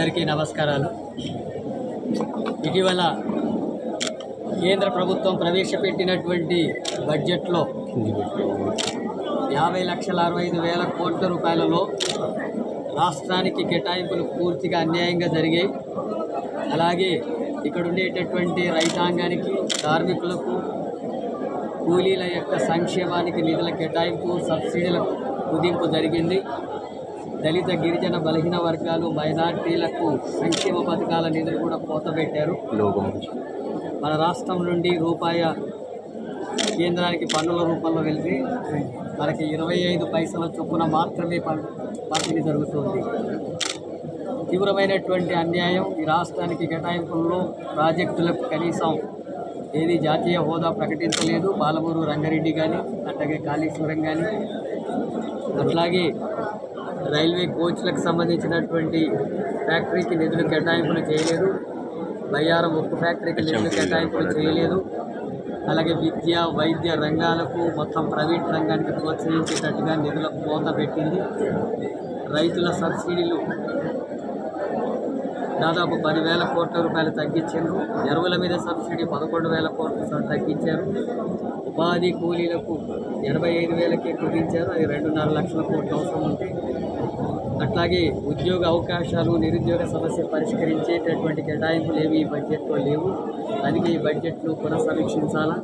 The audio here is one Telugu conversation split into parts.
అందరికీ నమస్కారాలు. ఇటీవల కేంద్ర ప్రభుత్వం ప్రవేశపెట్టినటువంటి బడ్జెట్లో 50,65,000 కోట్ల రూపాయలలో రాష్ట్రానికి కేటాయింపులు పూర్తిగా అన్యాయంగా జరిగాయి. అలాగే ఇక్కడ ఉండేటటువంటి రైతాంగానికి, కార్మికులకు, కూలీల యొక్క సంక్షేమానికి నిధుల కేటాయింపు, సబ్సిడీల కుదింపు జరిగింది. దళిత, గిరిజన, బలహీన వర్గాలు, మైనార్టీలకు సంక్షేమ పథకాల నిధులు కూడా కోతపెట్టారు. మన రాష్ట్రం నుండి రూపాయి కేంద్రానికి పన్నుల రూపంలో వెళ్తే మనకి 25 పైసల చొప్పున మాత్రమే పంపిణీ జరుగుతుంది. తీవ్రమైనటువంటి అన్యాయం. ఈ రాష్ట్రానికి కేటాయింపుల్లో ప్రాజెక్టులకు కనీసం ఏది జాతీయ హోదా ప్రకటించలేదు. పాలమూరు రంగారెడ్డి కానీ, అట్లాగే కాళేశ్వరం కానీ, అట్లాగే రైల్వే కోచ్లకు సంబంధించినటువంటి ఫ్యాక్టరీకి నిధులు కేటాయింపులు చేయలేదు. బయ్యారం ఉక్కు ఫ్యాక్టరీకి నిధులు కేటాయింపులు చేయలేదు. అలాగే విద్య, వైద్య రంగాలకు, మొత్తం ప్రైవేట్ రంగానికి ప్రోత్సహించేటట్టుగా నిధుల కోత పెట్టింది. రైతుల సబ్సిడీలు దాదాపు 10,000 కోట్ల రూపాయలు తగ్గించారు. ఎరువుల మీద సబ్సిడీ 11,000 కోట్లు తగ్గించారు. ఉపాధి కూలీలకు 85,000కే కుదించారు. అది 2.5 లక్షల కోట్లు అవసరం ఉంది. అట్లాగే ఉద్యోగ అవకాశాలు, నిరుద్యోగ సమస్య పరిష్కరించేటటువంటి కేటాయింపులు ఏవి ఈ బడ్జెట్లో లేవు. అందుకే ఈ బడ్జెట్ను పునఃసమీక్షించాలా,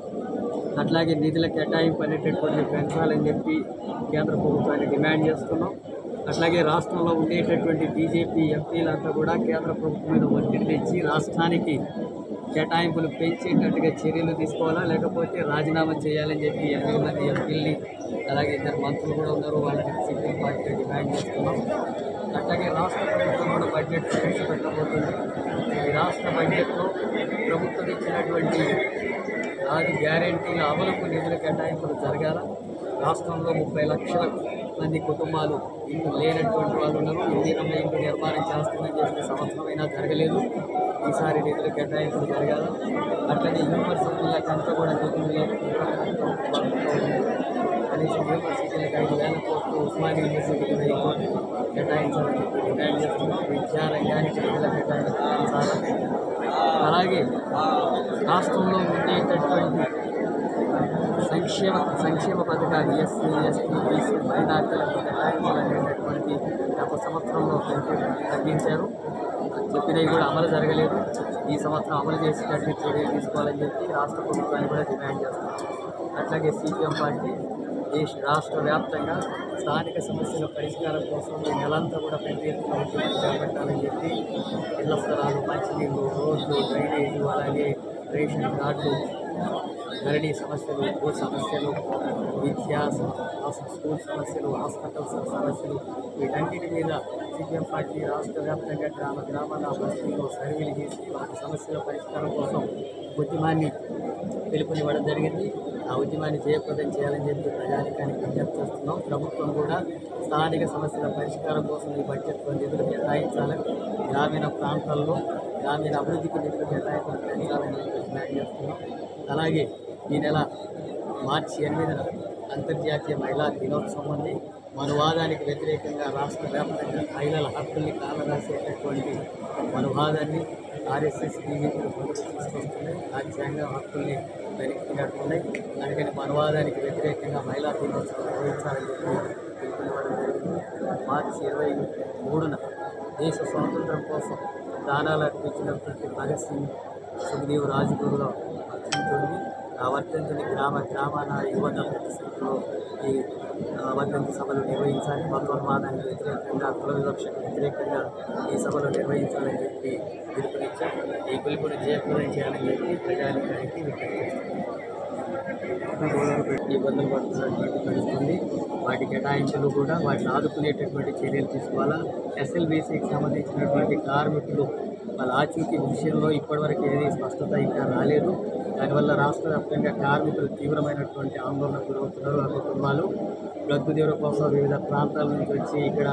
అట్లాగే నిధుల కేటాయింపు అనేటటువంటి పెంచాలని చెప్పి కేంద్ర ప్రభుత్వాన్ని డిమాండ్ చేస్తున్నాం. అట్లాగే రాష్ట్రంలో ఉండేటటువంటి బీజేపీ ఎంపీలంతా కూడా కేంద్ర ప్రభుత్వం మీద ఒత్తిడి తెచ్చి రాష్ట్రానికి కేటాయింపులు పెంచేటట్టుగా చర్యలు తీసుకోవాలా, లేకపోతే రాజీనామా చేయాలని చెప్పి 8 మంది ఎంపీల్ని, అలాగే 2 మంత్రులు కూడా ఉన్నారు, వాళ్ళని సిపిఎం పార్టీ డిమాండ్ చేస్తున్నాం. అట్లాగే రాష్ట్ర ప్రభుత్వం కూడా బడ్జెట్ ప్రవేశపెట్టబోతుంది. ఈ రాష్ట్ర బడ్జెట్లో ప్రభుత్వం ఇచ్చినటువంటి 6 గ్యారెంటీల అమలుకు నిధుల కేటాయింపులు జరగాల. రాష్ట్రంలో 30 లక్షల మంది కుటుంబాలు ఇల్లు లేనటువంటి వాళ్ళు ఉన్నారు. ఇందిరమ్మ ఇల్లు నిర్మాణం చేస్తామని చెప్పి సంవత్సరమైనా జరగలేదు. ఈసారి నిధులు కేటాయింపులు జరగాల. అట్లనే యూనివర్సిటీలకంతా కూడా నిధులు లేకుండా కనీసం యూనివర్సిటీలకు 5,000 కోట్లు, ఉస్మానియా యూనివర్సిటీకి 1,000 కోట్లు కేటాయించాలని చెప్పి డిమాండ్ చేస్తున్నాం. విద్యారంగానికి నిధుల కేటాయించాలి. అలాగే రాష్ట్రంలో ఉండేటటువంటి సంక్షేమ పథకాలు ఎస్సీ, ఎస్టీ, బీసీ, మైనార్టీలకు కేటాయించాలనేటటువంటి గత సంవత్సరంలో తగ్గించారు. చెప్పినవి కూడా అమలు జరగలేదు. ఈ సంవత్సరం అమలు చేసేటట్టు చర్యలు తీసుకోవాలని చెప్పి రాష్ట్ర ప్రభుత్వాన్ని కూడా డిమాండ్ చేస్తున్నారు. అట్లాగే సిపిఎం పార్టీ రాష్ట్ర వ్యాప్తంగా స్థానిక సమస్యల పరిష్కారం కోసం ఈ నెలంతా కూడా పెద్ద ఎత్తున ఉద్యమం చేపట్టాలని చెప్పి ఇళ్ల స్థలాలు, మంచినీళ్ళు, రోడ్లు, డ్రైనేజీ, అలాగే రేషన్ కార్డులు, ధరణి సమస్యలు, భూ సమస్యలు, విద్యా స్కూల్ సమస్యలు, హాస్పిటల్స్ సమస్యలు, వీటన్నిటి మీద సిపిఎం పార్టీ రాష్ట్ర వ్యాప్తంగా గ్రామాల బస్తీల్లో సర్వేలు చేసి వాటి సమస్యల పరిష్కారం కోసం ఉద్యమాన్ని పిలుపునివ్వడం జరిగింది. ఆ ఉద్యమాన్ని జయప్రదం చేయాలని చెప్పి ప్రజానికానికి విజ్ఞప్తి చేస్తున్నాం. ప్రభుత్వం కూడా స్థానిక సమస్యల పరిష్కారం కోసం ఈ బడ్జెట్లో నిధులు కేటాయించాలని, గ్రామీణ ప్రాంతాల్లో గ్రామీణ అభివృద్ధికి నిధులు కేటాయింపులు పెంచాలని డిమాండ్ చేస్తున్నాం. అలాగే ఈ నెల మార్చి 8న అంతర్జాతీయ మహిళా దినోత్సవం ఉంది. మనువాదానికి వ్యతిరేకంగా రాష్ట్ర వ్యాప్తంగా మహిళల హక్కుల్ని కాలరాసేటటువంటి మనువాదాన్ని ఆర్ఎస్ఎస్ బీజేపీలు తీసుకొస్తున్నాయి. రాజ్యాంగ హక్కుల్ని వెనక్కినట్టున్నాయి. అందుకని మనువాదానికి వ్యతిరేకంగా మహిళా దినోత్సవం నిర్వహించాలని చెప్పి పిలుపునివ్వడం జరిగింది. మార్చి 23న దేశ స్వాతంత్రం కోసం దానాలు అర్పించినటువంటి భగత్ సింగ్, సుఖదేవ్, రాజ్గురుల వర్ధంతి ఉంది. ఆ వర్ధంతిని గ్రామాన యువత పెద్ద సంఖ్యలో ఈ వర్ధంతి సభలు నిర్వహించాలి. మతోన్మాదానికి వ్యతిరేకంగా, కుల వివక్షకు వ్యతిరేకంగా ఈ సభలు నిర్వహించాలని చెప్పి పిలుపునిచ్చారు. ఈ పిలుపుని జయప్రదం చేయాలని చెప్పి ప్రజానికానికి విజ్ఞప్తి చేస్తుంది. ఇబ్బందులు పడుతున్నటువంటి పరిస్థితుంది. వాటి కేటాయింపులు కూడా వాటిని ఆదుకునేటటువంటి చర్యలు తీసుకోవాలా. ఎస్ఎల్బీసీకి సంబంధించినటువంటి కార్మికులు వాళ్ళ ఆచూకీ విషయంలో ఇప్పటివరకు ఏది స్పష్టత ఇంకా రాలేదు. దానివల్ల రాష్ట్ర వ్యాప్తంగా కార్మికులు తీవ్రమైనటువంటి ఆందోళనకు గురవుతున్నారు. ఆ కుటుంబాలు బ్రతుకుదెరువు కోసం వివిధ ప్రాంతాల నుంచి వచ్చి ఇక్కడ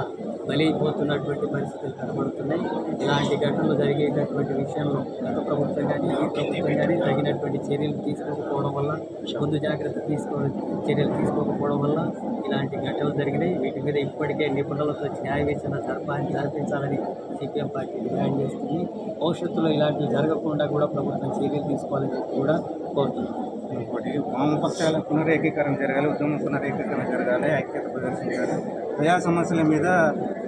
బలైపోతున్నటువంటి పరిస్థితులు కనబడుతున్నాయి. ఇలాంటి ఘటనలు జరిగేటటువంటి విషయంలో గత ప్రభుత్వం కానీ ఈ ప్రభుత్వం కానీ తగినటువంటి చర్యలు తీసుకోకపోవడం వల్ల, ముందు జాగ్రత్త చర్యలు తీసుకోకపోవడం వల్ల ఇలాంటి ఘటనలు జరిగినాయి. వీటి మీద ఇప్పటికే నిపుణులతో న్యాయ విచారణ జరిపించాలని సిపిఎం పార్టీ డిమాండ్ చేస్తుంది. భవిష్యత్తులో ఇలాంటివి జరగకుండా కూడా ప్రభుత్వం చర్యలు తీసుకోవాలని చెప్పి కూడా కోరుతున్నాం. ఇంకోటి వామపక్షాల పునరేకీకరణ జరగాలి, ఉద్యమ పునరేకీకరణ జరగాలి, ఐక్యత ప్రదర్శించాలి, ప్రజా సమస్యల మీద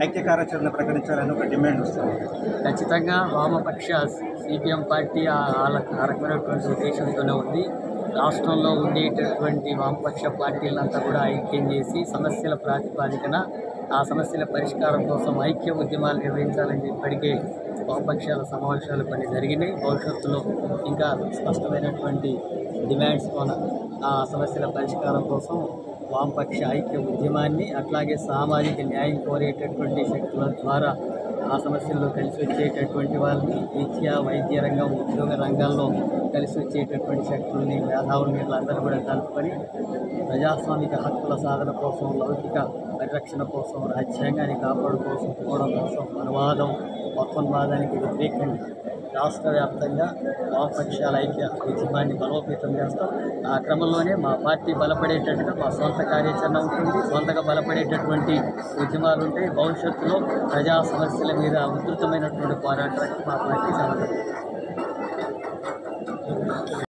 ఐక్య కార్యాచరణ ప్రకటించాలని ఒక డిమాండ్ వస్తుంది. ఖచ్చితంగా వామపక్ష సిపిఎం పార్టీ ఆ రకమైనటువంటి ఉద్దేశంతోనే ఉంది. రాష్ట్రంలో ఉండేటటువంటి వామపక్ష పార్టీలంతా కూడా ఐక్యం చేసి సమస్యల ప్రాతిపాదికన ఆ సమస్యల పరిష్కారం కోసం ఐక్య ఉద్యమాలు నిర్వహించాలని ఇప్పటికే వామపక్షాల సమావేశాలు కొన్ని జరిగినాయి. భవిష్యత్తులో ఇంకా స్పష్టమైనటువంటి డిమాండ్స్ ఆ సమస్యల పరిష్కారం కోసం వామపక్ష ఐక్య ఉద్యమాన్ని, అట్లాగే సామాజిక న్యాయం కోరేటటువంటి శక్తుల ద్వారా ఆ సమస్యల్లో కలిసి వచ్చేటటువంటి వాళ్ళని విద్య, వైద్య రంగం, ఉద్యోగ రంగాల్లో కలిసి వచ్చేటటువంటి శక్తుల్ని, మేధావుల్ని వీళ్ళందరూ కూడా కలుపుకొని ప్రజాస్వామిక హక్కుల సాధన కోసం, లౌకిక పరిరక్షణ కోసం, రాజ్యాంగాన్ని కాపాడుకోవడం కోసం, అనువాదం, మతోన్మాదానికి వ్యతిరేకంగా రాష్ట్ర వ్యాప్తంగా వామపక్షాల ఐక్య ఉద్యమాన్ని బలోపేతం చేస్తాం. ఆ క్రమంలోనే మా పార్టీ బలపడేటట్టుగా మా సొంత కార్యాచరణ ఉంటుంది, సొంతగా బలపడేటటువంటి ఉద్యమాలు ఉంటాయి. భవిష్యత్తులో ప్రజా సమస్యల మీద ఉధృతమైనటువంటి పోరాటానికి మా పార్టీ సమర్థం.